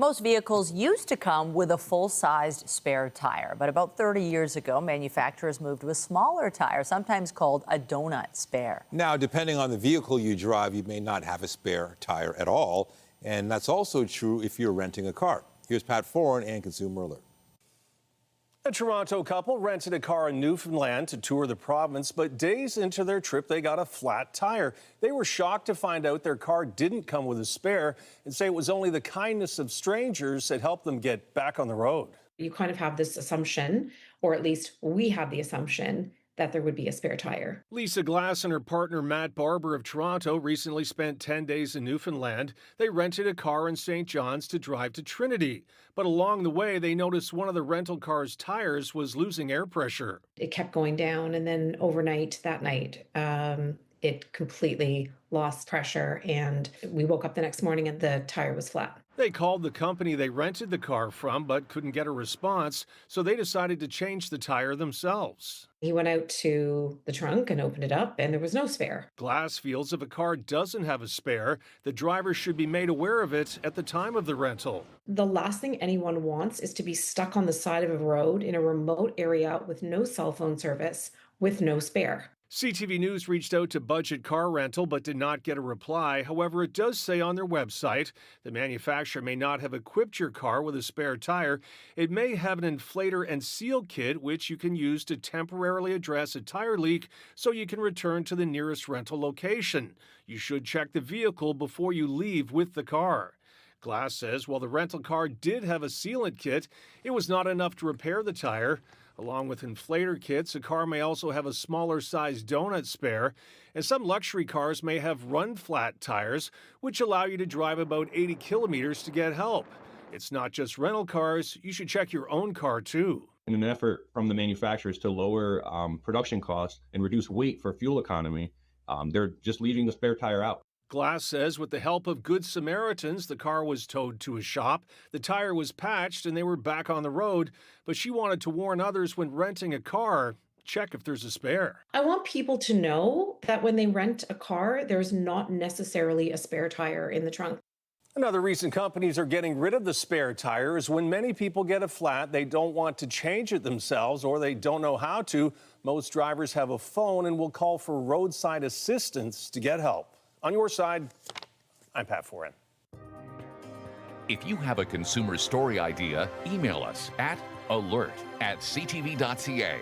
Most vehicles used to come with a full-sized spare tire, but about 30 years ago, manufacturers moved to a smaller tire, sometimes called a donut spare. Now, depending on the vehicle you drive, you may not have a spare tire at all, and that's also true if you're renting a car. Here's Pat Foran and Consumer Alert. A Toronto couple rented a car in Newfoundland to tour the province, but days into their trip, they got a flat tire. They were shocked to find out their car didn't come with a spare and say it was only the kindness of strangers that helped them get back on the road. You kind of have this assumption, or at least we have the assumption, that there would be a spare tire. Lisa Glass and her partner Matt Barber of Toronto recently spent 10 days in Newfoundland. They rented a car in St. John's to drive to Trinity. But along the way, they noticed one of the rental car's tires was losing air pressure. It kept going down, and then overnight, that night, it completely lost pressure, and we woke up the next morning and the tire was flat. They called the company they rented the car from, but couldn't get a response, so they decided to change the tire themselves. He went out to the trunk and opened it up, and there was no spare. Glass feels if a car doesn't have a spare, the driver should be made aware of it at the time of the rental. The last thing anyone wants is to be stuck on the side of a road in a remote area with no cell phone service, with no spare. CTV News reached out to Budget Car Rental but did not get a reply. However, it does say on their website the manufacturer may not have equipped your car with a spare tire. It may have an inflator and seal kit, which you can use to temporarily address a tire leak so you can return to the nearest rental location. You should check the vehicle before you leave with the car. Glass says while the rental car did have a sealant kit, it was not enough to repair the tire. Along with inflator kits, a car may also have a smaller size donut spare, and some luxury cars may have run-flat tires, which allow you to drive about 80 kilometers to get help. It's not just rental cars, you should check your own car too. In an effort from the manufacturers to lower production costs and reduce weight for fuel economy, they're just leaving the spare tire out. Glass says with the help of Good Samaritans, the car was towed to a shop, the tire was patched, and they were back on the road. But she wanted to warn others when renting a car, check if there's a spare. I want people to know that when they rent a car, there's not necessarily a spare tire in the trunk. Another reason companies are getting rid of the spare tire is when many people get a flat, they don't want to change it themselves or they don't know how to. Most drivers have a phone and will call for roadside assistance to get help. On your side, I'm Pat Foran. If you have a consumer story idea, email us at alert@ctv.ca.